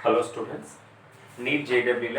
Hello students. NEET JW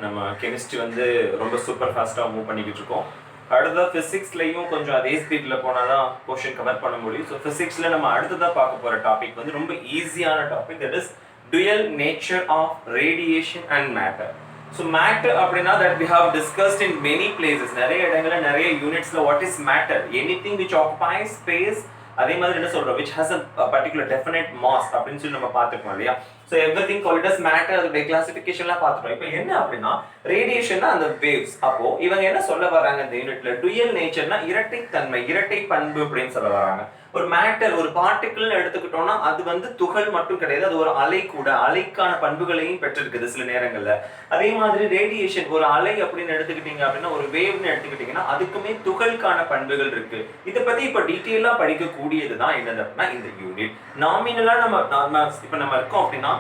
நம்ம chemistry வந்து ரொம்ப சூப்பர் ஃபாஸ்ட்டாக மூவ் பண்ணிக்கிட்டு இருக்கோம். அடுத்ததாக ஃபிசிக்ஸ்லையும் கொஞ்சம் அதே ஸ்பீடில் போனால் தான் போர்ஷன் கவர் பண்ண முடியும். ஸோ ஃபிசிக்ஸில் நம்ம அடுத்ததாக பார்க்க போகிற டாபிக் வந்து ரொம்ப ஈஸியான topic, that is dual nature of radiation and matter. So matter அப்படின்னா that we have discussed in many places, நிறைய இடங்கள்ல நிறைய யூனிட்ஸ்ல what is matter, anything which occupies space, அதே மாதிரி என்ன சொல்றோம் which has a particular definite mass அப்படின்னு சொல்லி நம்ம பார்த்துக்கோம் இல்லையா. So everything called as matter, அதோட கிளாசிஃபிகேஷன்லாம் பார்த்துட்டோம். இப்போ என்ன அப்படின்னா ரேடியேஷன்னா அந்த வேவ்ஸ். அப்போ இவங்க என்ன சொல்ல வராங்க இந்த யூனிட்ல, டுயல் நேச்சர்னா இரட்டை தன்மை, இரட்டை பண்பு அப்படின்னு சொல்ல வராங்க. ஒரு மேட்டர், ஒரு பார்ட்டிகிள் எடுத்துக்கிட்டோம்னா அது வந்து துகள் மட்டும் கிடையாது, அது ஒரு அலை கூட, அலைக்கான பண்புகளையும் பெற்றிருக்குது சில நேரங்கள்ல. அதே மாதிரி ரேடியேஷன் ஒரு அலை அப்படின்னு எடுத்துக்கிட்டீங்க அப்படின்னா, ஒரு வேவ்னு எடுத்துக்கிட்டீங்கன்னா அதுக்குமே துகள்கான பண்புகள் இருக்கு. இதை பத்தி இப்ப டீட்டெயிலா படிக்கக்கூடியதுதான் என்னது அப்படின்னா இந்த யூனிட். நாமினலா நம்ம இப்ப நம்ம இருக்கோம் அப்படின்னா,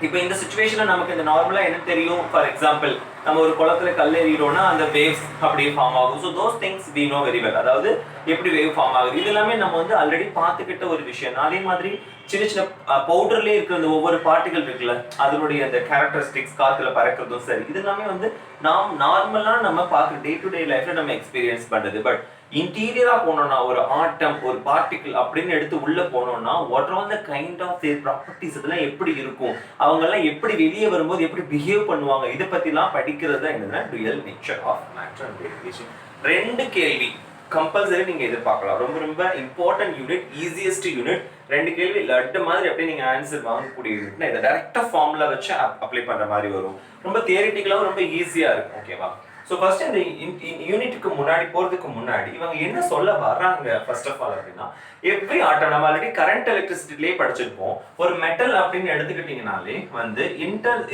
இப்போ இந்த சிச்சுவேஷன்ல நமக்கு இந்த நார்மலா என்ன தெரியும், ஃபார் எக்ஸாம்பிள் நம்ம ஒரு குளத்துல கல் எறிகிறோம்னா அந்த வேவ்ஸ் அப்படியே ஃபார்ம் ஆகும். So those things we know very well, அதாவது எப்படி வேவ் ஃபார்ம் ஆகுது இது எல்லாமே நம்ம வந்து ஆல்ரெடி பார்த்துக்கிட்ட ஒரு விஷயம். அதே மாதிரி சின்ன சின்ன பவுடர்லேயே இருக்கிற அந்த ஒவ்வொரு பார்ட்டிகல் இருக்குல்ல, அதனுடைய அந்த கேரக்டரிஸ்டிக்ஸ், காத்துல பறக்கிறதும் சரி, இது எல்லாமே வந்து நாம் நார்மலா நம்ம பார்க்குற டே டு டே லைஃப்ல நம்ம எக்ஸ்பீரியன்ஸ் பண்றது. பட் இன்டீரியரா போனோம்னா ஒரு ஆட்டம், ஒரு பார்ட்டிகிள் அப்படின்னு எடுத்து உள்ள போனோம்னா what are the kind of their properties, இதெல்லாம் எப்படி இருக்கும், அவங்க எல்லாம் எப்படி வெளியே வரும்போது எப்படி பிஹேவ் பண்ணுவாங்க, இதை பத்திலாம் படிக்கிறது என்னன்னா dual nature of matter and radiation. ரெண்டு கேள்வி கம்பல்சரி நீங்க எதிர்பார்க்கலாம். ரொம்ப ரொம்ப இம்பார்ட்டன்ட் யூனிட், ஈஸியஸ்ட் யூனிட். ரெண்டு கேள்வி லட்டு மாதிரி அப்படியே நீங்க ஆன்சர் வாங்கக்கூடிய யூனிட்னா இதை டைரக்டா ஃபார்முலா வச்சு அப்ளை பண்ற மாதிரி வரும். ரொம்ப தியரிட்டிக்கலாவும் ரொம்ப ஈஸியா இருக்கும். ஓகேவா? ஸோ ஃபர்ஸ்ட் இந்த யூனிட்டுக்கு முன்னாடி போறதுக்கு முன்னாடி இவங்க என்ன சொல்ல வர்றாங்க ஃபர்ஸ்ட் ஆஃப் ஆல் அப்படின்னா, எவ்ரி ஆட்டம் நம்ம ஆல்ரெடி கரண்ட் எலக்ட்ரிசிட்டிலே படிச்சிருப்போம். ஒரு மெட்டல் அப்படின்னு எடுத்துக்கிட்டீங்கனாலே வந்து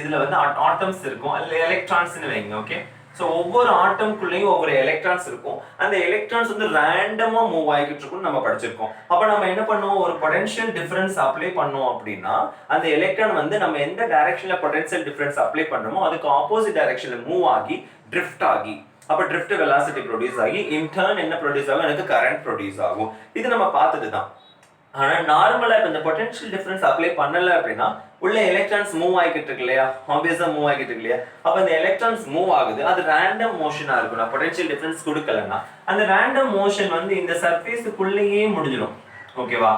இதுல வந்து ஆட்டம்ஸ் இருக்கும், அல்ல எலக்ட்ரான்ஸ்னு வைங்க. ஓகே, ஸோ ஒவ்வொரு ஆட்டம்குள்ளேயும் ஒவ்வொரு எலக்ட்ரான்ஸ் இருக்கும். அந்த எலக்ட்ரான்ஸ் வந்து ரேண்டமா மூவ் ஆகிட்டு இருக்கும்னு நம்ம படிச்சிருக்கோம். அப்போ நம்ம என்ன பண்ணுவோம், ஒரு பொட்டன்ஷியல் டிஃபரன்ஸ் அப்ளை பண்ணோம் அப்படின்னா அந்த எலக்ட்ரான் வந்து நம்ம எந்த டைரக்ஷன்ல பொட்டன்ஷியல் டிஃபரன்ஸ் அப்ளை பண்றோமோ அதுக்கு ஆப்போசிட் டைரக்ஷன்ல மூவ் ஆகி ட்ரிஃப்ட் ஆகி, அப்ப ட்ரிஃப்ட் வெலாசிட்டி ப்ரொடியூஸ் ஆகி இன்டர்ன் என்ன ப்ரொடியூஸ் ஆகும், எனக்கு கரண்ட் ப்ரொடியூஸ் ஆகும். இது நம்ம பார்த்தது தான். ஆனா நார்மலா இப்ப இந்த பொட்டன்ஷியல் டிஃபரன்ஸ் அப்ளை பண்ணல அப்படின்னா உள்ள எலக்ட்ரான்ஸ் மூவ் ஆகிட்டு இருக்கு இல்லையா, ஆப்வியஸா மூவ் ஆகிட்டு இருக்கு இல்லையா. அப்ப இந்த எலக்ட்ரான்ஸ் மூவ் ஆகுது, அது ரேண்டம் மோஷனா இருக்கும். நான் பொட்டன்ஷியல் டிஃபரன்ஸ் கொடுக்கலன்னா அந்த ரேண்டம் மோஷன் வந்து இந்த சர்ஃபேஸுக்குள்ளேயே முடிஞ்சிடும். ஓகேவா?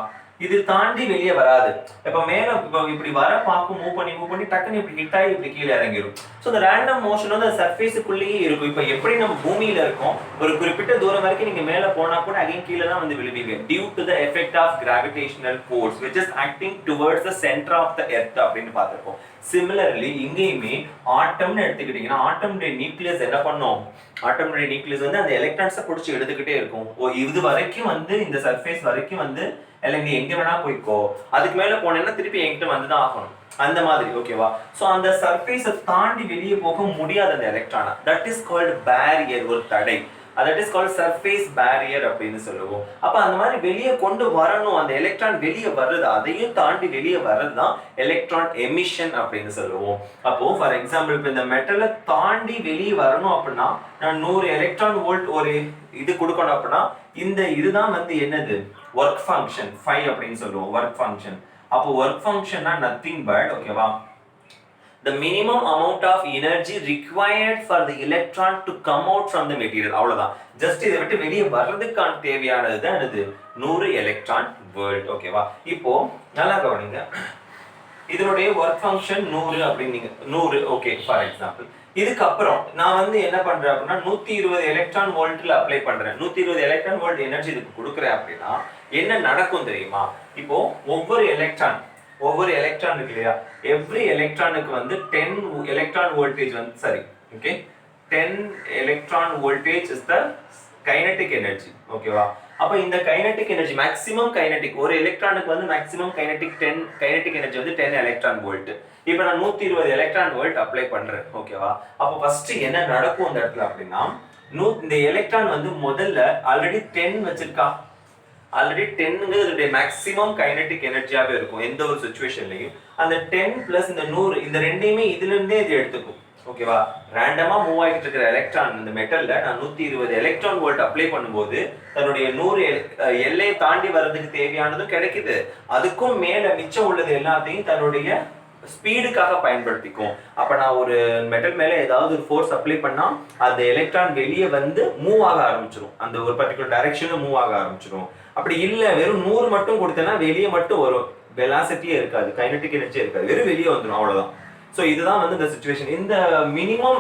இது தாண்டி வெளியே வராது. இப்ப மேல இப்படி வர பார்க்கும், மூவ் பண்ணி டக்குன்னு இப்படி ஹிட் ஆகி இப்படி கீழே இறங்கிடும். ஸோ இந்த ரேண்டம் மோஷன் வந்து அந்த சர்ஃபேஸுக்குள்ளேயே இருக்கும். இப்ப எப்படி நம்ம பூமியில இருக்கோம், ஒரு குறிப்பிட்ட தூரம் வரைக்கும் நீங்க மேல போனா கூட அகைன் கீழே தான் வந்து விழுவீங்க, due to the effect of gravitational force which is acting towards the center of the earth அப்படின்னு பார்த்திருக்கோம். சிமிலர்லி இங்கேயுமே ஆட்டம்னு எடுத்துக்கிட்டீங்கன்னா ஆட்டம்னுடைய நியூக்ளியஸ் என்ன பண்ணும், ஆட்டம்னுடைய நியூக்ளியஸ் வந்து அந்த எலக்ட்ரான்ஸை பிடிச்சி எடுத்துக்கிட்டே இருக்கும். இது வரைக்கும் வந்து இந்த சர்ஃபேஸ் வரைக்கும் வந்து நீ எங்க வேணா போய்க்கோ, அதுக்கு மேல போனேன்னா திருப்பி என்கிட்ட வந்துதான் ஆகணும், அந்த மாதிரி. ஓகேவா? சோ அந்த சர்ஃபேஸை தாண்டி வெளியே போக முடியாத அந்த எலக்ட்ரானா, தட் இஸ் கால்ட் பேரியர், ஒரு தடை. that is called surface barrier அப்படின்னு சொல்லுவோம். அப்ப அந்த மாதிரி வெளியே கொண்டு வரணும், அந்த எலக்ட்ரான் வெளியே வருது, அதையும் தாண்டி வெளியே வர்றதுதான் எலக்ட்ரான் எமிஷன் அப்படின்னு சொல்லுவோம். அப்போ ஃபார் எக்ஸாம்பிள் இப்ப இந்த மெட்டலை தாண்டி வெளியே வரணும் அப்படின்னா நான் 100 எலக்ட்ரான் வோல்ட் ஒரு இது கொடுக்கணும் அப்படின்னா இந்த இதுதான் வந்து என்னது, ஒர்க் ஃபங்க்ஷன் 5 அப்படின்னு சொல்லுவோம், ஒர்க் ஃபங்க்ஷன். அப்போ ஒர்க் ஃபங்க்ஷன்னா நத்திங் பட், ஓகேவா, the minimum amount of energy required for the electron to come out from the material. அவ்வளவுதான். ஜஸ்ட் இதை விட்டு வெளியே வர்றதுக்கான தேவையானது தான் இது 100 எலக்ட்ரான் வோல்ட். ஓகேவா? இப்போ நல்லா கவனிங்க, இதனுடைய ஒர்க் ஃபங்க்ஷன் 100 அப்படின்னு 100. ஓகே, ஃபார் எக்ஸாம்பிள் இதுக்கப்புறம் நான் வந்து என்ன பண்றேன் அப்படின்னா 120 எலக்ட்ரான் வோல்ட்ல அப்ளை பண்றேன். 120 எலக்ட்ரான் வோல்ட் எனர்ஜி இதுக்கு கொடுக்குறேன் அப்படின்னா என்ன நடக்கும் தெரியுமா? இப்போ ஒவ்வொரு எலக்ட்ரான் இருக்கு இல்லையா, எவ்ரி எலக்ட்ரானுக்கு வந்து 10 எலக்ட்ரான் வோல்டேஜ் வந்து சரி, okay, 10 electron voltage is the kinetic energy. ஓகேவா? அப்ப இந்த கைனடிக் எனர்ஜி மேக்ஸிமம் கைனடிக், ஒரு எலக்ட்ரானுக்கு வந்து மேக்ஸிமம் கைனடிக் எனர்ஜி வந்து 10 எலக்ட்ரான் வோல்ட். இப்போ நான் 120 எலக்ட்ரான் வோல்ட் அப்ளை பண்றேன். ஓகேவா? அப்போ ஃபர்ஸ்ட் என்ன நடக்கும் இந்த இடத்துல அப்படின்னா, இந்த எலக்ட்ரான் வந்து முதல்ல ஆல்ரெடி 10 வச்சிருக்கா, ஆல்ரெடி 10ங்கிறது மேக்ஸிமம் கைனடிக் எனர்ஜியாவே இருக்கும் எந்த ஒரு சிச்சுவேஷன்லயும். அந்த 10 பிளஸ் இந்த 100 இந்த ரெண்டையுமே இதுல இருந்தே இது எடுத்துக்கும். ஓகேவா? ரேண்டமா மூவ் ஆகிட்டு இருக்கிற எலக்ட்ரான் இந்த மெட்டல்ல நான் 120 எலக்ட்ரான் வோல்ட் அப்ளை பண்ணும்போது தன்னுடைய 100 எல்லையை தாண்டி வர்றதுக்கு தேவையானதும் கிடைக்குது, அதுக்கும் மேல மிச்சம் உள்ளது எல்லாத்தையும் தன்னுடைய ஸ்பீடுக்காக பயன்படுத்திக்கும். அப்ப நான் ஒரு மெட்டல் மேல ஏதாவது ஒரு ஃபோர்ஸ் அப்ளை பண்ணா அந்த எலக்ட்ரான் வெளியே வந்து மூவ் ஆக ஆரம்பிச்சிடும், அந்த ஒரு பர்டிகுலர் டைரக்ஷன்ல மூவ் ஆக ஆரம்பிச்சிடும். அப்படி இல்ல வெறும் 100 மட்டும் கொடுத்தேன்னா வெளியே மட்டும் வரும், வெலாசிட்டியே இருக்காது, கைனடிக் எனர்ஜி இருக்காது, வெறும் வெளியே வந்துடும், அவ்வளவுதான். ஸோ இதுதான் வந்து இந்த சுச்சுவேஷன். இந்த மினிமம்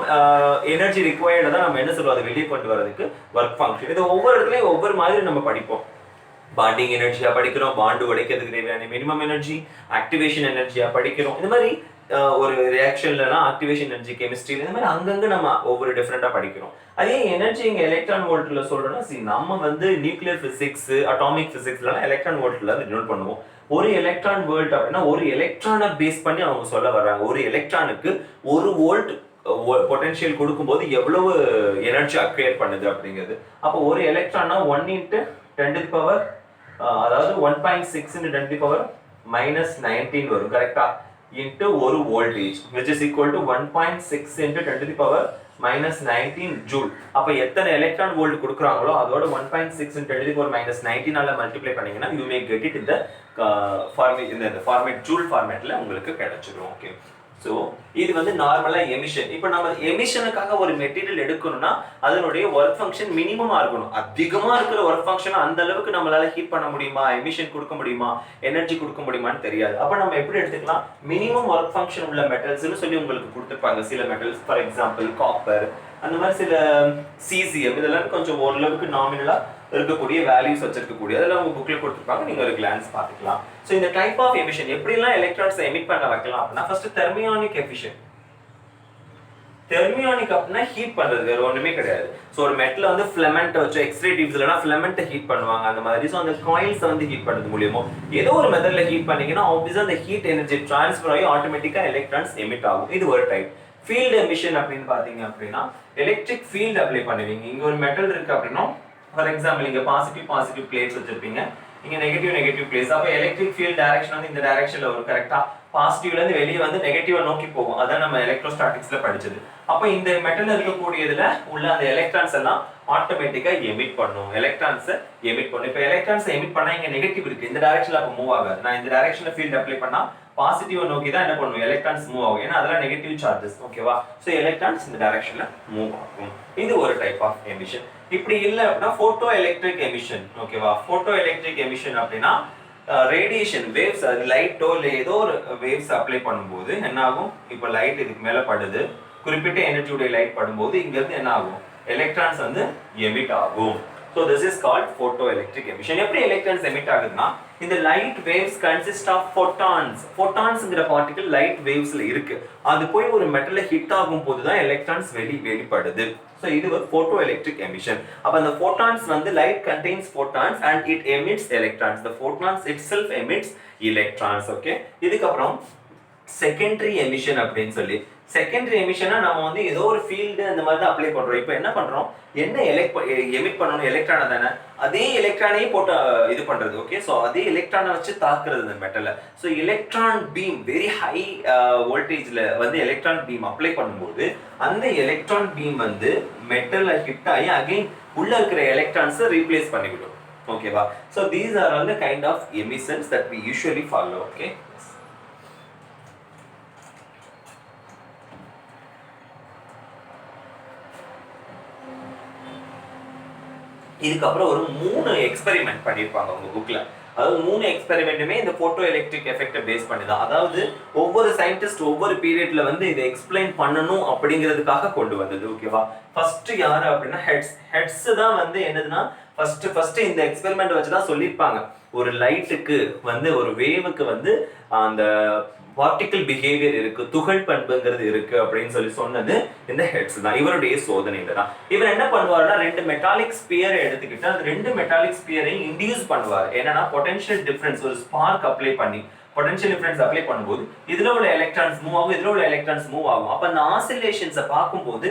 எனர்ஜி ரிக்வயர்டை தான் நம்ம என்ன சொல்லுவோம், அதை வெளியே கொண்டு வரதுக்கு ஒர்க் ஃபங்க்ஷன். இது ஒவ்வொரு இடத்துலையும் ஒவ்வொரு மாதிரி நம்ம படிப்போம். பாண்டிங் எனர்ஜியா படிக்கிறோம், பாண்டு உடைக்கிறதுக்கு தேவையான மினிமம் எனர்ஜி, ஆக்டிவேஷன் எனர்ஜியா படிக்கிறோம். இந்த மாதிரி ஒரு ரியாக்ஷன்லனா ஆக்டிவேஷன் எனர்ஜி, கெமிஸ்ட்ரி, இந்த மாதிரி அங்கங்க நம்ம ஒவ்வொரு டிஃப்ரெண்டா படிக்கிறோம். அதே எனர்ஜி இங்க எலக்ட்ரான் வோல்ட்ல சொல்றோம்னா, நம்ம வந்து நியூக்ளியர் பிசிக்ஸ், அட்டாமிக் பிசிக்ஸ்லாம் எலக்ட்ரான் வோல்ட்ல டினோட் பண்ணுவோம். ஒரு எலக்ட்ரான் வோல்ட் அப்படின்னா ஒரு எலக்ட்ரானை பேஸ் பண்ணி அவங்க சொல்ல வர்றாங்க. ஒரு எலக்ட்ரானுக்கு 1 வோல்ட் பொட்டன்ஷியல் கொடுக்கும்போது எவ்வளவு எனர்ஜி அக்வயர் பண்ணுது அப்படிங்கிறது. அப்போ ஒரு எலக்ட்ரானா 1 × 10⁻, அதாவது 1.6 × 10⁻−19 வரும், கரெக்டா? இன்ட்டு ஒரு voltage which is equal to 1.6 × 10⁻−19 joule. அப்ப எத்தனை எலக்ட்ரான் வோல்ட் கொடுக்குறாங்களோ அதோட 1.6 × 10⁻−19 மல்டிப்ளை பண்ணீங்கன்னா you may get it in the format joule ஃபார்மேட்ல உங்களுக்கு கிடைச்சிடும். ஓகே, ஸோ இது வந்து நார்மலா எமிஷன். இப்போ நம்ம எமிஷனுக்காக ஒரு மெட்டீரியல் எடுக்கணும்னா அதனுடைய ஒர்க் ஃபங்க்ஷன் மினிமமா இருக்கணும். அதிகமா இருக்கிற ஒர்க் ஃபங்க்ஷன் அந்த அளவுக்கு நம்மளால ஹீட் பண்ண முடியுமா, எமிஷன் கொடுக்க முடியுமா, எனர்ஜி கொடுக்க முடியுமான்னு தெரியாது. அப்ப நம்ம எப்படி எடுத்துக்கலாம், மினிமம் ஒர்க் ஃபங்க்ஷன் உள்ள மெட்டல்ஸ்னு சொல்லி உங்களுக்கு கொடுத்துருப்பாங்க. சில மெட்டல்ஸ், ஃபார் எக்ஸாம்பிள் காப்பர், அந்த மாதிரி சில சீசியம், இதெல்லாம் கொஞ்சம் ஓரளவுக்கு நாமினலா இருக்கக்கூடிய வேல்யூஸ் வச்சிருக்கக்கூடிய, அதெல்லாம் உங்க புக்ல கொடுத்துருப்பாங்க, நீங்க ஒரு கிளான்ஸ் பார்த்துக்கலாம். ஸோ இந்த டைப் ஆஃப் எமிஷன் எப்படிலாம் எலக்ட்ரான்ஸை எமிட் பண்ண வைக்கலாம் அப்படின்னா, ஃபர்ஸ்ட் தெர்மியானிக் எஃபிஷியன்ட். தெர்மியானிக் அப்படின்னா ஹீட் பண்றது, வேற ஒண்ணுமே கிடையாது. ஸோ ஒரு மெட்டல வந்து ஃபிலமெண்ட் வச்சு, எக்ஸ்ரே டியூப்ஸ்லனா ஃபிலமெண்ட்டை ஹீட் பண்ணுவாங்க அந்த மாதிரி. ஸோ அந்த காயில்ஸை வந்து ஹீட் பண்ணுறது மூலியமோ ஏதோ ஒரு மெத்தட்ல ஹீட் பண்ணீங்கன்னா ஆப்வியஸா அந்த ஹீட் எனர்ஜி டிரான்ஸ்ஃபர் ஆகி ஆட்டோமேட்டிக்கா எலக்ட்ரான்ஸ் எமிட் ஆகும். இது ஒரு டைப். ஃபீல்டு எமிஷன் அப்படின்னு பாத்தீங்க அப்படின்னா எலக்ட்ரிக் ஃபீல்டு அப்ளை பண்ணுவீங்க. இங்க ஒரு மெட்டல் இருக்கு அப்படின்னா, ஃபார் எக்ஸாம்பிள் இங்க பாசிட்டிவ் பிளேட்ஸ் வச்சிருப்பீங்க, இங்க நெகட்டிவ் பிளேட்ஸ். அப்ப எலக்ட்ரிக் ஃபீல்ட் டைரக்ஷன் வந்து இந்த டைரக்ஷன்ல வரும், கரெக்டா? பாசிட்டிவ்ல இருந்து வெளியே வந்து நெகட்டிவா நோக்கி போகும். அதான் நம்ம எலக்ட்ரோஸ்டாட்டிக்ஸ்ல படிச்சது. அப்ப இந்த மெட்டல்ல இருக்கக்கூடியதுல உள்ள அந்த எலக்ட்ரான்ஸ் எல்லாம் ஆட்டோமேட்டிக்கா எமிட் பண்ணும், எலக்ட்ரான்ஸ் எமிட் பண்ணும். இப்ப எலக்ட்ரான்ஸ் எமிட் பண்ணா இங்க நெகட்டிவ் இருக்கு, இந்த டைரக்ஷன்ல அப்ப மூவ் ஆகாது. நான் இந்த டைரக்ஷன்ல ஃபீல்ட் அப்ளை பண்ணா பாசிட்டிவ் நோக்கி தான் என்ன பண்ணும், எலக்ட்ரான்ஸ் மூவ் ஆகும், ஏன்னா அதெல்லாம் நெகட்டிவ் சார்ஜஸ். ஓகேவா? சோ எலக்ட்ரான்ஸ் இந்த டைரக்ஷன்ல மூவ் ஆகும். இது ஒரு டைப் ஆஃப் எமிஷன். இப்படி இல்ல அப்படின்னா போட்டோ எலக்ட்ரிக் எமிஷன். ஓகேவா? போட்டோ எலக்ட்ரிக் எமிஷன் அப்படின்னா ரேடியேஷன் வேவ்ஸ், லைட்டோ இல்லை ஏதோ ஒரு வேவ்ஸ் அப்ளை பண்ணும்போது என்ன ஆகும், இப்போ லைட் இதுக்கு மேல படுது, குறிப்பிட்ட எனர்ஜியுடைய லைட் படும்போது இங்க இருந்து என்ன ஆகும், எலக்ட்ரான்ஸ் வந்து எமிட் ஆகும். So this is called photoelectric emission. எப்படி எலக்ட்ரான்ஸ் எமிட் ஆகுதுன்னா, இந்த light waves consist of photons. photonsங்கிற பார்ட்டிகல் லைட் வேவ்ஸ்ல இருக்கு. அது போய் ஒரு மெட்டல்ல ஹிட் ஆகும் போது தான் எலக்ட்ரான்ஸ் வெளிப்படுது. So இது ஒரு photoelectric emission. அப்ப அந்த photons வந்து light contains photons and it emits electrons. The photons itself emits electrons. Okay? இதுக்கு அப்புறம் செகண்டரி எமிஷன் அப்படின்னு சொல்லி, செகண்டரி எமிஷனா நம்ம வந்து ஏதோ ஒரு ஃபீல்டு அந்த மாதிரி தான் அப்ளை பண்றோம். இப்போ என்ன பண்றோம், என்ன எமிட் பண்ணணும், எலக்ட்ரானை தானே, அதே எலக்ட்ரானையே போட்டு இது பண்றது. ஓகே, ஸோ அதே எலக்ட்ரானை வச்சு தாக்குறது இந்த மெட்டலை. So electron beam, very high வோல்டேஜ்ல வந்து எலக்ட்ரான் பீம் அப்ளை பண்ணும்போது அந்த எலக்ட்ரான் பீம் வந்து மெட்டலை ஹிட் ஆகி அகைன் உள்ள இருக்கிற எலக்ட்ரான்ஸை ரீப்ளேஸ் பண்ணிவிடும். ஓகேவா? So these are all the kind of emissions that we usually follow. Okay, இதுக்கப்புறம் ஒரு 3 எக்ஸ்பெரிமெண்ட் பண்ணியிருப்பாங்க உங்க புக்ல. அதாவது 3 எக்ஸ்பெரிமெண்ட்டுமே இந்த போட்டோ எலக்ட்ரிக் எஃபெக்டை பேஸ் பண்ணி தான். அதாவது ஒவ்வொரு சயின்டிஸ்ட் ஒவ்வொரு பீரியட்ல வந்து இதை எக்ஸ்பிளைன் பண்ணணும் அப்படிங்கிறதுக்காக கொண்டு வந்தது. ஓகேவா? ஃபர்ஸ்ட் யாரு அப்படின்னா ஹெட்ஸ் தான் வந்து என்னதுன்னா ஃபர்ஸ்ட் இந்த எக்ஸ்பெரிமெண்ட் வச்சு தான் சொல்லியிருப்பாங்க, ஒரு லைட்டுக்கு வந்து ஒரு வேவுக்கு வந்து அந்த பார்ட்டிகல் பிஹேவியர் இருக்கு, துகள் பண்புங்கிறது இருக்கு அப்படின்னு சொல்லி சொன்னது இந்த ஹெட்ஸ் தான். இவருடைய சோதனையில தான் இவர் என்ன பண்ணுவாருன்னா, 2 மெட்டாலிக் ஸ்பியரை எடுத்துக்கிட்டு அந்த 2 மெட்டாலிக் ஸ்பியரையும் இன்டியூஸ் பண்ணுவார். என்னன்னா பொட்டன்ஷியல் டிஃபரன்ஸ், ஒரு ஸ்பார்க் அப்ளை பண்ணி பொட்டன்ஷியல் டிஃபரன்ஸ் அப்ளை பண்ணும்போது இதுல உள்ள எலக்ட்ரான்ஸ் மூவ் ஆகும், இதுல உள்ள எலக்ட்ரான்ஸ் மூவ் ஆகும். அப்ப அந்த ஆசிலேஷன்ஸை பார்க்கும்போது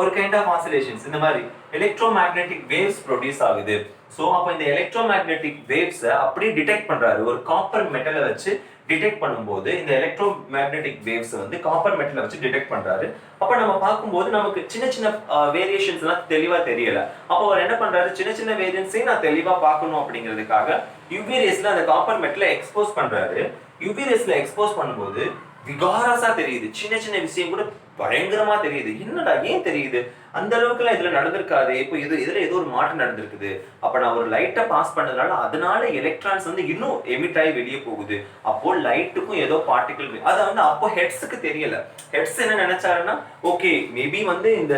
ஒரு கைண்ட் ஆஃப் ஆசிலேஷன்ஸ், இந்த மாதிரி எலக்ட்ரோ மேக்னெட்டிக் வேவ்ஸ் ப்ரொடியூஸ் ஆகுது. ஸோ அப்போ இந்த எலக்ட்ரோ மேக்னெட்டிக் வேவ்ஸை அப்படியே டிடெக்ட் பண்றாரு, ஒரு காப்பர் மெட்டலை வச்சு டிடெக்ட் பண்ணும்போது இந்த எலக்ட்ரோ மேக்னெட்டிக் வேவ்ஸ் வந்து காப்பர் மெட்டலை வச்சு டிடெக்ட் பண்றாரு. அப்ப நம்ம பார்க்கும்போது நமக்கு சின்ன வேரியேஷன்ஸ் எல்லாம் தெளிவா தெரியல. அப்போ அவர் என்ன பண்றாரு, சின்ன வேரியன்ஸையும் நான் தெளிவா பார்க்கணும் அப்படிங்கிறதுக்காக யூவி ரேஸ்ல அந்த காப்பர் மெட்டலை எக்ஸ்போஸ் பண்றாரு. யூவி ரேஸ்ல எக்ஸ்போஸ் பண்ணும்போது விகாரஸா தெரியுது, சின்ன சின்ன விஷயம் கூட பயங்கரமா தெரியுது. என்னடா ஏன் தெரியுது, அந்த அளவுக்குலாம் இதுல நடந்திருக்காது, இப்போ இதுல ஏதோ ஒரு மாற்றம் நடந்திருக்குது. அப்ப நான் ஒரு லைட்டை பாஸ் பண்ணதுனால அதனால எலக்ட்ரான்ஸ் வந்து இன்னும் எமிட் ஆகி வெளியே போகுது. அப்போ லைட்டுக்கும் ஏதோ பார்ட்டிகல், அது வந்து அப்போ ஹெட்ஸுக்கு தெரியல. ஹெட்ஸ் என்ன நினைச்சாருன்னா, ஓகே மேபி வந்து இந்த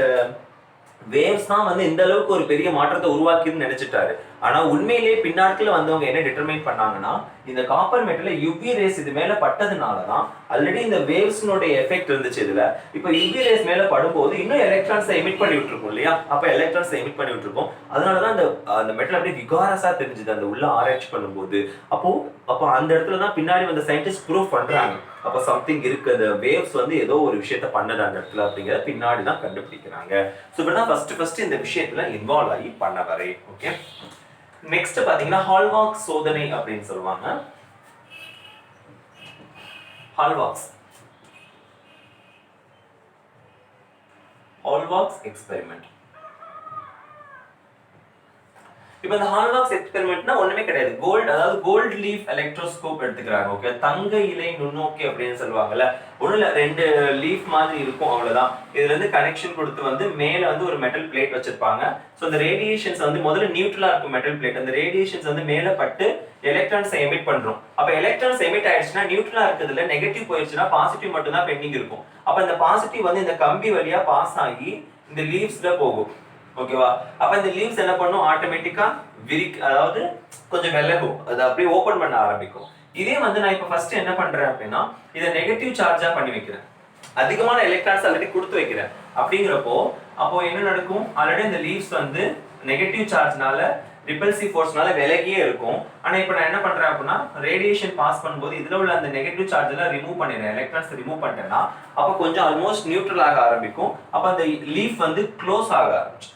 வேவ்ஸ் தான் வந்து இந்த அளவுக்கு ஒரு பெரிய மாற்றத்தை உருவாக்கின்னு நினைச்சிட்டாரு. ஆனா உண்மையிலேயே பின்னாட்கள் வந்தவங்க என்ன டிட்டர்மைன் பண்ணாங்கன்னா, இந்த காப்பர் மெட்டல்ல யுவி ரேஸ் இது மேல பட்டதுனாலதான் ஆல்ரெடி இந்த வேவ்ஸ்னுடைய எஃபெக்ட் இருந்துச்சு இதுல. இப்போ யுவி ரேஸ் மேல படும்போது இன்னும் எலக்ட்ரான்ஸை எமிட் பண்ணி விட்டுருக்கும் இல்லையா, அப்ப எலக்ட்ரான்ஸை எமிட் பண்ணி விட்டுருக்கும். அதனாலதான் அந்த மெட்டல் அப்படியே விகாரஸா தெரிஞ்சுது அந்த உள்ள ஆராய்ச்சி பண்ணும்போது. அப்போ அந்த இடத்துல தான் பின்னாடி வந்த சயின்டிஸ்ட் ப்ரூவ் பண்றாங்க, அப்ப சம்திங் இருக்கு, அந்த வேவ்ஸ் வந்து ஏதோ ஒரு விஷயத்த பண்ணது அந்த இடத்துல அப்படிங்கிறத பின்னாடி தான் கண்டுபிடிக்கிறாங்க. ஸோ இப்படிதான் ஃபர்ஸ்ட் இந்த விஷயத்துல இன்வால்வ் ஆகி பண்ண வரை. ஓகே, நெக்ஸ்ட் பாத்தீங்கன்னா ஹால்வாக்ஸ் சோதனை அப்படின்னு சொல்லுவாங்க. Hallwachs experiment. இப்போ இந்த ஹால்வாக்ஸ் எக்ஸ்பெரிமெண்ட்னா ஒண்ணுமே கிடையாது, கோல்ட் லீஃப் எலக்ட்ரோஸ்கோப் எடுத்துக்கிறாங்க. ஓகே, தங்க இலை நுண்ணோக்கி அப்படின்னு சொல்லுவாங்கல்ல, ஒண்ணுல 2 லீஃப் மாதிரி இருக்கும், அவ்வளவுதான். இதுல இருந்து கனெக்ஷன் கொடுத்து வந்து மேல வந்து ஒரு மெட்டல் பிளேட் வச்சிருப்பாங்க. ஸோ இந்த ரேடியேஷன்ஸ் வந்து முதல்ல நியூட்ரலா இருக்கும் மெட்டல் பிளேட், அந்த ரேடியேஷன்ஸ் வந்து மேல பட்டு எலக்ட்ரான்ஸை எமிட் பண்றோம். அப்ப எலக்ட்ரான்ஸ் எமிட் ஆயிடுச்சுன்னா நியூட்ரலா இருக்கிறதுல நெகட்டிவ் போயிடுச்சுன்னா பாசிட்டிவ் மட்டும் தான் பெண்டிங் இருக்கும். அப்ப இந்த பாசிட்டிவ் வந்து இந்த கம்பி வழியா பாஸ் ஆகி இந்த லீவ்ஸ்ல போகும். ஓகேவா, அப்ப இந்த லீவ்ஸ் என்ன பண்ணும், ஆட்டோமேட்டிக்கா அதாவது கொஞ்சம் விலகும், அது அப்படியே ஓபன் பண்ண ஆரம்பிக்கும். இதே வந்து நான் இப்ப ஃபர்ஸ்ட் என்ன பண்றேன் அப்படின்னா, இதை நெகட்டிவ் சார்ஜா பண்ணி வைக்கிறேன், அதிகமான எலக்ட்ரான்ஸ் ஆல்ரெடி கொடுத்து வைக்கிறேன். அப்படிங்கிறப்போ அப்போ என்ன நடக்கும், ஆல்ரெடி இந்த லீவ்ஸ் வந்து நெகட்டிவ் சார்ஜ்னால ரிபல்சிவ் ஃபோர்ஸ்னால விலகியே இருக்கும். ஆனா இப்போ நான் என்ன பண்றேன் அப்படின்னா, ரேடியேஷன் பாஸ் பண்ணும்போது இதுல உள்ள அந்த நெகட்டிவ் சார்ஜ் எல்லாம் ரிமூவ் பண்ணிடுறேன், எலக்ட்ரான்ஸ் ரிமூவ் பண்ணிட்டேன்னா அப்ப கொஞ்சம் ஆல்மோஸ்ட் நியூட்ரல் ஆக ஆரம்பிக்கும். அப்ப அந்த லீஃப் வந்து க்ளோஸ் ஆக ஆரம்பிச்சு.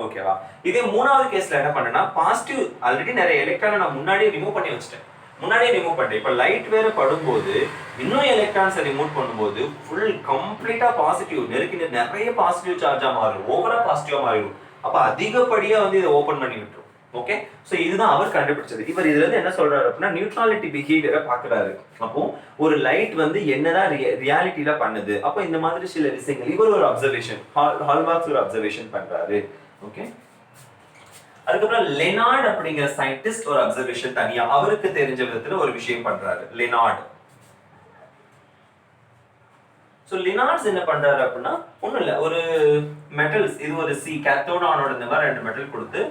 ஓகேவா, இதே மூணாவது கேஸ்ல என்ன பண்ணேன்னா, பாசிட்டிவ் ஆல்ரெடி நிறைய எலக்ட்ரானை நான் முன்னாடியே ரிமூவ் பண்ணிட்டேன். இப்ப லைட் வேற படும்போது இன்னும் எலக்ட்ரான்ஸை ரிமூவ் பண்ணும்போது ஃபுல் கம்ப்ளீட்டா பாசிட்டிவ் நிறைய பாசிட்டிவ் சார்ஜா மாறும், ஓவரா பாசிட்டிவா மாறிடும். அப்ப அதிகப்படியா வந்து இதை ஓபன் பண்ணி விட்டுரும். ஓகே, சோ இதுதான் அவர் கண்டுபிடிச்சது. இவர் இதுல இருந்து என்ன சொல்றாரு அப்படின்னா, நியூட்ராலிட்டி பிஹேவியரை பாக்குறாரு. அப்போ ஒரு லைட் வந்து என்னதான் ரியாலிட்டியில பண்ணுது, அப்போ இந்த மாதிரி சில விஷயங்கள் இவர் ஒரு அப்சர்வேஷன், ஹால்மார்க்ஸ் ஒரு அப்சர்வேஷன் பண்றாரு. ஓகே, அதுக்கப்புறம் லெனார்ட் அப்படிங்கிற சயின்டிஸ்ட் ஒரு அப்சர்வேஷன் தனியா அவருக்கு தெரிஞ்ச விதத்துல ஒரு விஷயம் பண்றாரு, லெனார்ட். சோ லினார்ட்ஸ் என்ன பண்றாரு அப்படின்னா, ஒண்ணும் இல்ல, ஒரு மெட்டல்ஸ், இது ஒரு சி கேத்தோட் ஆனோட இந்த மாதிரி 2 மெட்டல் கொடுத்து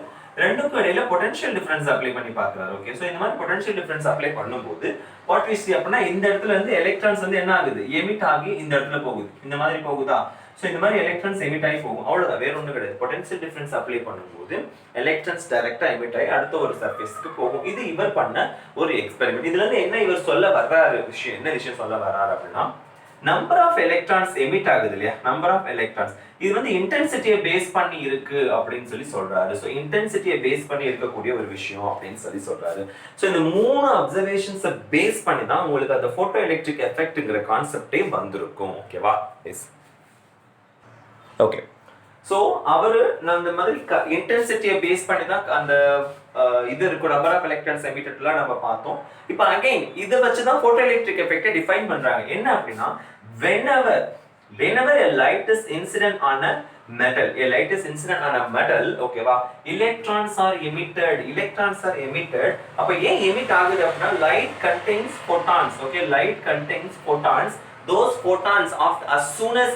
ரெண்டுக்கும் இடையில பொட்டன்ஷியல் டிஃபரன்ஸ் அப்ளை பண்ணி பார்க்கறாரு. ஓகே, சோ இந்த மாதிரி பொட்டன்ஷியல் டிஃபரன்ஸ் அப்ளை பண்ணும்போது வாட் வி see அப்படின்னா, இந்த இடத்துல இருந்து எலக்ட்ரான்ஸ் வந்து என்ன ஆகுது, எமிட் ஆகி இந்த இடத்துல போகுது, இந்த மாதிரி போகுதா. சோ இந்த மாதிரி எலக்ட்ரான்ஸ் எமிட் ஆகி போகும், அவ்வளவுதான், வேற ஒண்ணும் கிடையாது. பொட்டன்ஷியல் டிஃபரன்ஸ் அப்ளை பண்ணும்போது எலக்ட்ரான்ஸ் டைரக்டா எமிட் ஆகி அடுத்த ஒரு சர்ஃபேஸ்க்கு போகும். இது இவர் பண்ண ஒரு எக்ஸ்பெரிமெண்ட். இதுல இருந்து என்ன இவர் சொல்ல வர்றாரு விஷயம், என்ன விஷயம் சொல்ல வர்றாரு அப்படின்னா, நம்பர் ஆஃப் எலக்ட்ரான்ஸ் எமிட் ஆகுது இல்லையா, நம்பர் ஆஃப் எலக்ட்ரான்ஸ், இது வந்து இன்டென்சிட்டியை பேஸ் பண்ணி இருக்கு அப்படின்னு சொல்றாரு. சோ இன்டென்சிட்டியை பேஸ் பண்ணி இருக்கக்கூடிய ஒரு விஷயம் அப்படின்னு சொல்றாரு. சோ இந்த 3 அப்சர்வேஷன்ஸை பேஸ் பண்ணி தான் உங்களுக்கு அந்த போட்டோ எலக்ட்ரிக் எஃபெக்ட்ங்கிற கான்செப்டே வந்திருக்கும். ஓகேவா, எஸ். ஓகே, சோ அவரு அந்த மாதிரி இன்டென்சிட்டியை பேஸ் பண்ணி தான் அந்த இது இருக்கும், நம்பர் ஆஃப் எலக்ட்ரான்ஸ் எமிட்டட்லாம் நம்ம பார்த்தோம். இப்போ அகைன் இதை வச்சு தான் போட்டோ எலக்ட்ரிக் எஃபெக்ட்டை டிஃபைன் பண்றாங்க. என்ன அப்படின்னா, whenever a light is incident on a metal, ஓகேவா, electrons are emitted. அப்ப ஏன் எமிட் ஆகுது அப்படின்னா, light contains photons. Okay, light contains photons. Those photons as soon as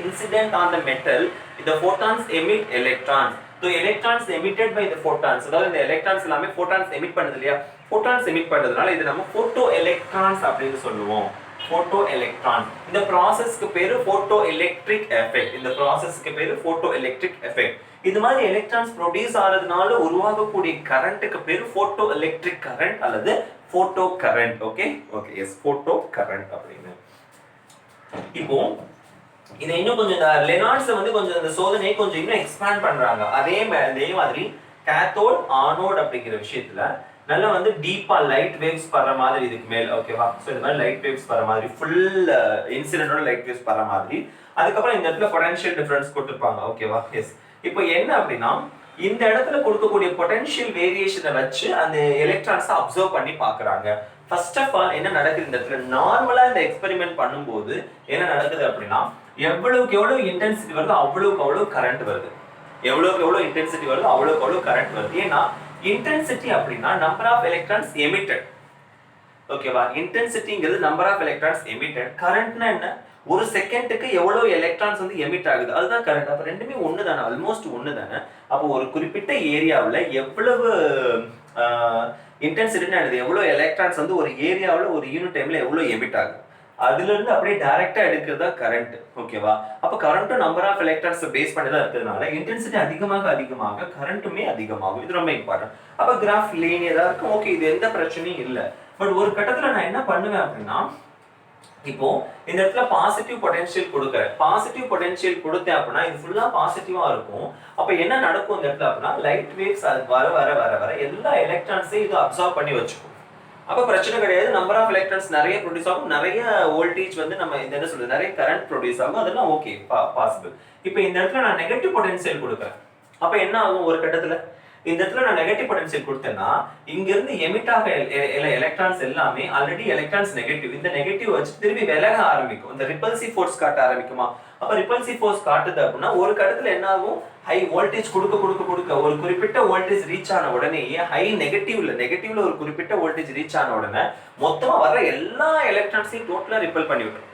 incident on the metal, the photons emit electrons. So electrons emitted by the photons, அதாவது இந்த electrons எல்லாமே photons emit பண்ணுது இல்லையா, photons emit பண்றதுனால இது நம்ம photo electrons அப்படின்னு சொல்லுவோம். photo electrons. இந்த ப்ராசஸ்க்கு பேரு photo electric effect. இந்த ப்ராசஸ்க்கு பேரு photo electric effect. இது மாதிரி எலக்ட்ரான்ஸ் ப்ரொடியூஸ் ஆகிறதுனால உருவாகக்கூடிய கரண்ட்டுக்கு பேரு photo electric current அல்லது photo current. Okay, yes, photo current அப்படின்னு. இப்போ இதை இன்னும் கொஞ்சம் இந்த லெனார்ட்ஸ் வந்து கொஞ்சம் இந்த சோதனையை கொஞ்சம் இன்னும் எக்ஸ்பேண்ட் பண்றாங்க. அதே மாதிரி கேத்தோட் ஆனோட் அப்படிங்கிற விஷயத்துல நல்லா வந்து டீப்பா லைட் வேவ்ஸ் படுற மாதிரி இதுக்கு மேல. ஓகேவா, சோ இந்த மாதிரி லைட் வேவ்ஸ் படுற மாதிரி ஃபுல் இன்சிடென்ட்டோட லைட் வேவ்ஸ் படுற மாதிரி. அதுக்கப்புறம் இந்த இடத்துல பொட்டன்ஷியல் டிஃபரன்ஸ் கொடுத்துருப்பாங்க. ஓகேவா, எஸ். இப்போ என்ன அப்படின்னா, இந்த இடத்துல கொடுக்கக்கூடிய பொட்டன்ஷியல் வேரியேஷனை வச்சு அந்த எலக்ட்ரான்ஸை அப்சர்வ் பண்ணி பாக்குறாங்க. ஃபர்ஸ்ட் ஆஃப் ஆல் என்ன நடக்குது இந்த இடத்துல, நார்மலா இந்த எக்ஸ்பெரிமெண்ட் பண்ணும்போது என்ன நடக்குது அப்படின்னா, எவ்வளவுக்கு எவ்வளவு இன்டென்சிட்டி வருதோ அவ்வளவுக்கு அவ்வளவு கரண்ட் வருது. எவ்வளவுக்கு எவ்வளவு இன்டென்சிட்டி வருதோ அவ்வளவுக்கு அவ்வளவு கரண்ட் வருது. ஏன்னா இன்டென்சிட்டி அப்படின்னா நம்பர் ஆஃப் எலக்ட்ரான்ஸ் எமிட்டட். ஓகேவா? இன்டென்சிட்டிங்கிறது நம்பர் ஆஃப் எலக்ட்ரான்ஸ் எமிட்டட். கரண்ட்னா என்ன, ஒரு செகண்டுக்கு எவ்வளவு எலக்ட்ரான்ஸ் வந்து எமிட் ஆகுது, அதுதான் கரண்ட். அப்ப ரெண்டுமே ஒண்ணு தானே, ஆல்மோஸ்ட் ஒண்ணு தானே. அப்போ ஒரு குறிப்பிட்ட ஏரியாவில் எவ்வளவு இன்டென்சிட்டின்னு எவ்வளவு எலக்ட்ரான்ஸ் வந்து ஒரு ஏரியாவில் ஒரு யூனிட் டைம்ல எவ்வளவு எமிட் ஆகுது, அதுல இருந்து அப்படியே டைரக்டா எடுக்கிறதா கரண்ட். ஓகேவா? அப்ப கரண்ட்டும் நம்பர் ஆஃப் எலக்ட்ரான்ஸ் பேஸ் பண்ணி தான் இருக்கிறதுனால இன்டென்சிட்டி அதிகமாக அதிகமாக கரண்ட்டுமே அதிகமாகும். இது ரொம்ப இம்பார்ட்டன்ட். அப்ப கிராஃப் லீனியரா இருக்கும். ஓகே, இது எந்த பிரச்சனையும் இல்லை. பட் ஒரு கட்டத்துல நான் என்ன பண்ணுவேன் அப்படின்னா, இப்போ இந்த இடத்துல பாசிட்டிவ் பொட்டன்ஷியல் கொடுக்குறேன். பாசிட்டிவ் பொட்டன்ஷியல் கொடுத்தேன் அப்படின்னா இது ஃபுல்லா பாசிட்டிவா இருக்கும். அப்ப என்ன நடக்கும் இந்த இடத்துல அப்படின்னா, லைட் வேவ்ஸ் அது வர வர வர வர எல்லா எலக்ட்ரான்ஸையும் இது அப்சார்ப் பண்ணி வச்சுக்கும். அப்ப பிரச்சனை கிடையாது. நம்பர் ஆஃப் எலக்ட்ரான்ஸ் நிறைய ப்ரொடியூஸ் ஆகும், நிறைய வோல்டேஜ் வந்து நம்ம இந்த என்ன சொல்றது, நிறைய கரண்ட் ப்ரொடியூஸ் ஆகும். அதெல்லாம் ஓகே, பாசிபிள். இப்போ இந்த இடத்துல நான் நெகட்டிவ் பொட்டன்ஷியல் கொடுக்குறேன். அப்ப என்ன ஆகும், ஒரு கட்டத்துல இந்த இடத்துல நான் நெகட்டிவ் பொட்டன்ஷியல் கொடுத்தேன்னா இங்க இருந்து எமிட் ஆக எலக்ட்ரான்ஸ் எல்லாமே ஆல்ரெடி எலக்ட்ரான்ஸ் நெகட்டிவ். இந்த நெகட்டிவ் வச்சு திரும்பி விலக ஆரம்பிக்கும். இந்த ரிப்பல்சிவ் ஃபோர்ஸ் காட்ட ஆரம்பிக்குமா? அப்ப ரிப்பல்சிவ் ஃபோர்ஸ் காட்டுது அப்படின்னா ஒரு கட்டத்துல என்ன ஆகும், ஹை வோல்டேஜ் கொடுக்க கொடுக்க கொடுக்க ஒரு குறிப்பிட்ட வோல்டேஜ் ரீச் ஆன உடனே ஹை நெகட்டிவ்ல ஒரு குறிப்பிட்ட வோல்டேஜ் ரீச் ஆன உடனே மொத்தமா வர எல்லா எலக்ட்ரான்ஸையும் டோட்டலா ரிப்பல் பண்ணி விட்டுரும்.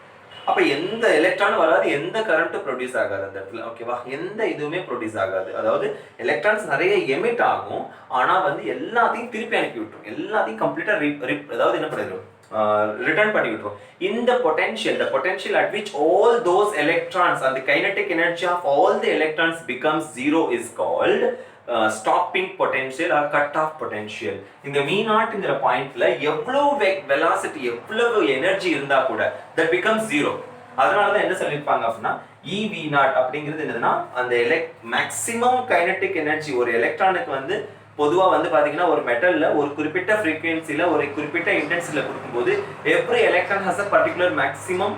அப்ப எந்த எலக்ட்ரானும் வராது, எந்த கரண்ட்டும் ப்ரொடியூஸ் ஆகாது அந்த இடத்துல. ஓகேவா? எந்த இதுவுமே ப்ரொடியூஸ் ஆகாது. அதாவது எலக்ட்ரான்ஸ் நிறைய எமிட் ஆகும், ஆனா வந்து எல்லாத்தையும் திருப்பி அனுப்பி விட்டுரும். எல்லாத்தையும் கம்ப்ளீட்டா அதாவது என்ன பண்ணிடும், ரிட்டர்ன் பண்ணி விட்டுரும். இந்த potential, the potential at which all those electrons and the kinetic energy of all the electrons becomes zero is called stopping potential or cut off potential. இந்த v0 ங்கற பாயிண்ட்ல எவ்வளவு velocity எவ்வளவு எனர்ஜி இருந்தா கூட that becomes zero. அதனால தான் என்ன சொல்லிருப்பாங்க அப்படினா ev0 அப்படிங்கிறது என்னதுன்னா அந்த மேக்ஸிமம் கைனெடிக் எனர்ஜி ஒரு எலக்ட்ரானுக்கு வந்து பொதுவா வந்து பாத்தீங்கன்னா ஒரு மெட்டல்ல ஒரு குறிப்பிட்ட ஃப்ரீக்வென்சில ஒரு குறிப்பிட்ட இன்டென்சிட்டில கொடுக்கும்போது every electron has a particular maximum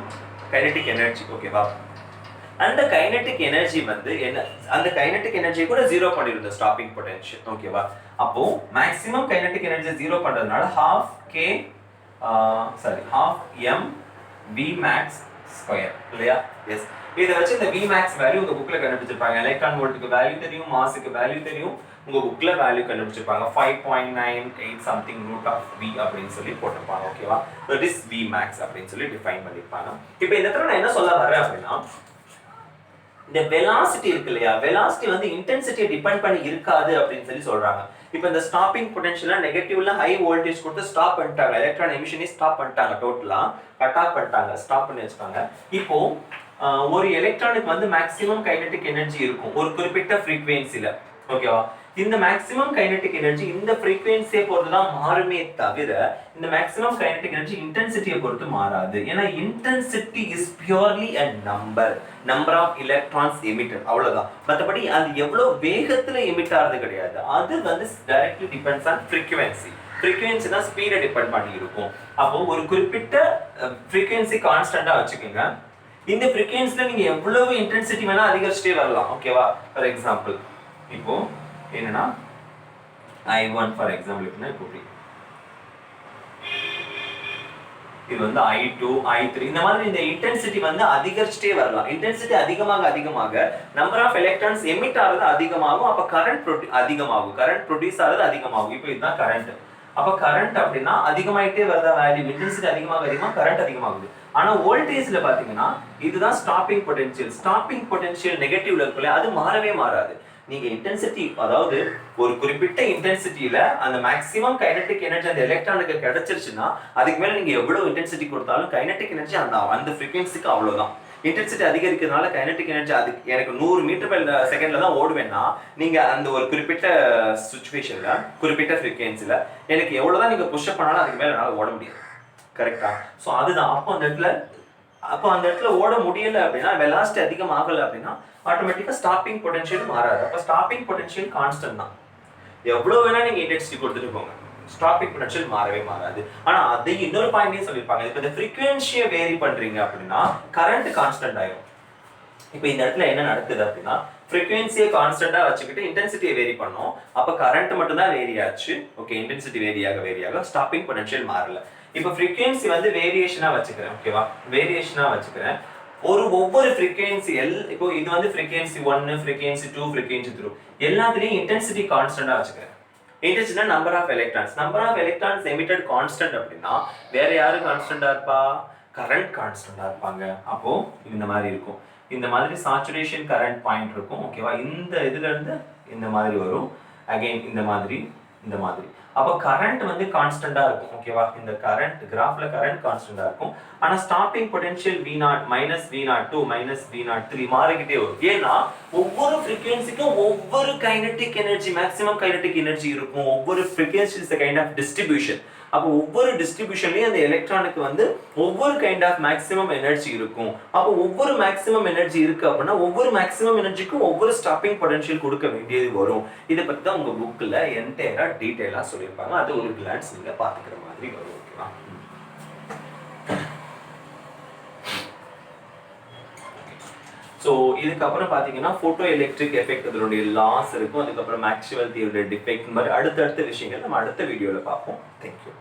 kinetic energy. ஓகேவா? அந்த கைனெடிக் எனர்ஜி வந்து என்ன, அந்த கைனெடிக் எனர்ஜி கூட ஜீரோ பண்ணிருந்த ஸ்டாப்பிங் பொட்டன்ஷியல். ஓகேவா? அப்போ மேக்ஸிமம் கைனெடிக் எனர்ஜி ஜீரோ பண்றதுனால half m vmax ஸ்கொயர் இல்லையா? எஸ். இதை வச்சு இந்த vmax வேல்யூ உங்க புக்ல கண்டுபிடிச்சிருப்பாங்க. எலக்ட்ரான் வோல்ட்டுக்கு வேல்யூ தெரியும், மாஸுக்கு வேல்யூ தெரியும். உங்க புக்ல வேல்யூ கண்டுபிடிச்சிருப்பாங்க 5.98 சம்திங் ரூட் ஆஃப் v அப்படின்னு சொல்லி போட்டிருப்பாங்க. ஓகேவா? தட் இஸ் vmax அப்படின்னு சொல்லி டிஃபைன் பண்ணிருப்பாங்க. இப்போ இந்த இடத்துல நான் என்ன சொல்ல வரேன் அப்படின்னா, இந்த வெலாசிட்டி இருக்கு இல்லையா, வெலாசிட்டி வந்து இன்டென்சிட்டியை டிபெண்ட் பண்ணி இருக்காது அப்படின்னு சொல்லி சொல்றாங்க. இப்போ இந்த ஸ்டாப்பிங் பொட்டன்ஷியல்ல நெகட்டிவ்ல ஹை வோல்டேஜ் கொடுத்து ஸ்டாப் பண்ணிட்டாங்க, எலக்ட்ரான் எமிஷனை ஸ்டாப் பண்ணிட்டாங்க, டோட்டலா கட் ஆஃப் பண்ணிட்டாங்க, ஸ்டாப் பண்ணி வச்சுட்டாங்க. இப்போ ஒரு எலக்ட்ரானுக்கு வந்து மேக்ஸிமம் கைனெடிக் எனர்ஜி இருக்கும் ஒரு குறிப்பிட்ட ஃப்ரீக்வென்சில. ஓகேவா? இந்த மேக்ஸிமம் கைனெடிக் எனர்ஜி இந்த ஃப்ரீக்வென்சியை பொறுத்து தான் மாறுமே தவிர இந்த மேக்ஸிமம் கைனெடிக் எனர்ஜி இன்டென்சிட்டியை பொறுத்து மாறாது. ஏன்னா intensity is purely a number of electrons emitted, அவ்வளவுதான். மற்றபடி அது எவ்வளவு வேகத்துல எமிட் ஆகிறது கிடையாது. அது வந்து directly depends on frequency. Frequency தான் ஸ்பீடை டிபெண்ட் பண்ணி இருக்கும். அப்போ ஒரு குறிப்பிட்ட ஃப்ரீக்வென்சி கான்ஸ்டன்டா வச்சுக்கோங்க. இந்த ஃப்ரீக்வென்சில நீங்க எவ்வளவு இன்டென்சிட்டி வேணா அதிகரிச்சுட்டே வரலாம். ஓகேவா? ஃபார் எக்ஸாம்பிள் இப்போ என்னன்னா I1 ஃபார் எக்ஸாம்பிள் இப்பனா இப்போ இது வந்து I2 I3 இந்த மாதிரி இந்த இன்டென்சிட்டி வந்து அதிகரிச்சுட்டே வரலாம். இன்டென்சிட்டி அதிகமாக அதிகமாக நம்பர் ஆஃப் எலக்ட்ரான்ஸ் எமிட் ஆகிறது அதிகமாகும். அப்ப கரண்ட் அதிகமாகும், கரண்ட் ப்ரொடியூஸ் ஆகிறது அதிகமாகும். இப்போ இதுதான் கரண்ட். அப்ப கரண்ட் அப்படின்னா அதிகமாயிட்டே வரதா வேல்யூ, இன்டென்சிட்டி அதிகமாக அதிகமாக கரண்ட் அதிகமாகுது. ஆனா வோல்டேஜ்ல பாத்தீங்கன்னா இதுதான் ஸ்டாப்பிங் பொட்டன்ஷியல். ஸ்டாப்பிங் பொட்டன்ஷியல் நெகட்டிவ்ல இருக்குல்ல, அது மாறவே மாறாது. நீங்க இன்டென்சிட்டி, அதாவது ஒரு குறிப்பிட்ட இன்டென்சிட்டியில அந்த மேக்ஸிமம் கைனெடிக் எனர்ஜி அந்த எலக்ட்ரானுக்கு கிடைச்சிருச்சுன்னா அதுக்கு மேல நீங்க எவ்வளவு இன்டென்சிட்டி கொடுத்தாலும் கைனெடிக் எனர்ஜி அந்த ஃப்ரீக்வென்சிக்கு அவ்வளவுதான். இன்டென்சிட்டி அதிகரிக்கிறதுனால கைனெடிக் எனர்ஜி அது எனக்கு 100 மீட்டர் பெர் செகண்ட்ல தான் ஓடுவேன்னா நீங்க அந்த ஒரு குறிப்பிட்ட சிச்சுவேஷன்ல குறிப்பிட்ட ஃப்ரீக்வென்சில எனக்கு எவ்வளவுதான் நீங்க புஷ் அப் பண்ணாலும் அதுக்கு மேல என்னால ஓட முடியாது. கரெக்டா? ஸோ அதுதான். அப்போ அந்த இடத்துல ஓட முடியல அப்படின்னா, வெலாசிட்டி அதிகமாகல அப்படின்னா ஆட்டோமேட்டிக்கா ஸ்டாப்பிங் பொட்டன்ஷியல் மாறாது. அப்ப ஸ்டாப்பிங் பொட்டன்ஷியல் கான்ஸ்டன்ட் தான். எவ்வளவு வேணா நீங்க இன்டென்சிட்டி கொடுத்துட்டு போங்க, ஸ்டாப்பிங் பொட்டன்ஷியல் மாறவே மாறாது. ஆனா அதை இன்னொரு பாயிண்டையும் சொல்லியிருப்பாங்க. இப்போ இந்த ஃப்ரீக்வென்சியை வேரி பண்றீங்க அப்படின்னா கரண்ட் கான்ஸ்டன்ட் ஆயிடும். இப்போ இந்த இடத்துல என்ன நடக்குது அப்படின்னா, ஃப்ரீக்வென்சியை கான்ஸ்டன்டா வச்சுக்கிட்டு இன்டென்சிட்டியை வேரி பண்ணோம். அப்ப கரண்ட் மட்டும் தான் வேரி ஆச்சு. ஓகே, இன்டென்சிட்டி வேரியாக ஸ்டாப்பிங் பொட்டன்ஷியல் மாறல. இப்போ frequency வந்து வேரியேஷனா வச்சுக்கிறேன். ஓகேவா? வேரியேஷனா வச்சுக்கிறேன். ஒவ்வொரு frequency இப்போ இது வந்து frequency 1, frequency 2, frequency 3 எல்லாத்துலயும் intensity கான்ஸ்டன்ட்டா வச்சுக்கிறேன். intensity number of electrons emitted constant அப்படினா வேற யாரு கான்ஸ்டன்ட்டா இருப்பா? கரண்ட் கான்ஸ்டன்ட்டா இருப்பாங்க. அப்போ இந்த மாதிரி இருக்கும். இந்த மாதிரி saturation current பாயிண்ட் இருக்கும். ஓகேவா? இந்த இதுல இருந்து இந்த மாதிரி வரும். அகைன் இந்த மாதிரி அப்ப கரண்ட் வந்து கான்ஸ்டன்ட்டா இருக்கும். ஓகேவா? இந்த கரண்ட் கிராஃப்ல கரண்ட் கான்ஸ்டன்ட்டா இருக்கும். ஆனா stopping potential V0 -V02 -V03 மாறிக்கிட்டே வரும். ஏன்னா ஒவ்வொரு ஃப்ரீக்வென்சிக்கும் ஒவ்வொரு kinetic energy maximum kinetic energy இருக்கும். ஒவ்வொரு frequency is a kind of distribution. அப்போ ஒவ்வொரு டிஸ்ட்ரிபியூஷன்லயும் அந்த எலக்ட்ரானுக்கு வந்து ஒவ்வொரு கைண்ட் ஆஃப் மேக்ஸிமம் எனர்ஜி இருக்கும். அப்போ ஒவ்வொரு மேக்ஸிமம் எனர்ஜி இருக்கு அப்படின்னா ஒவ்வொரு மேக்ஸிமம் எனர்ஜிக்கும் ஒவ்வொரு ஸ்டாப்பிங் பொட்டன்ஷியல் கொடுக்க வேண்டியது வரும். இதை பத்தி தான் உங்க புக்ல என்டையரா டீடைலா சொல்லியிருப்பாங்க. அது ஒரு கிளான்ஸ் நீங்க பாத்துக்கிற மாதிரி வரும். ஓகேவா? ஸோ இதுக்கப்புறம் பார்த்தீங்கன்னா ஃபோட்டோ எலக்ட்ரிக் எஃபெக்ட் அதனுடைய லாஸ் இருக்கும். அதுக்கப்புறம் மேக்ஸ்வெல் தியரியோட டிஃபெக்ட் மாதிரி அடுத்தடுத்த விஷயங்கள் நம்ம அடுத்த வீடியோவில் பார்ப்போம். தேங்க்யூ.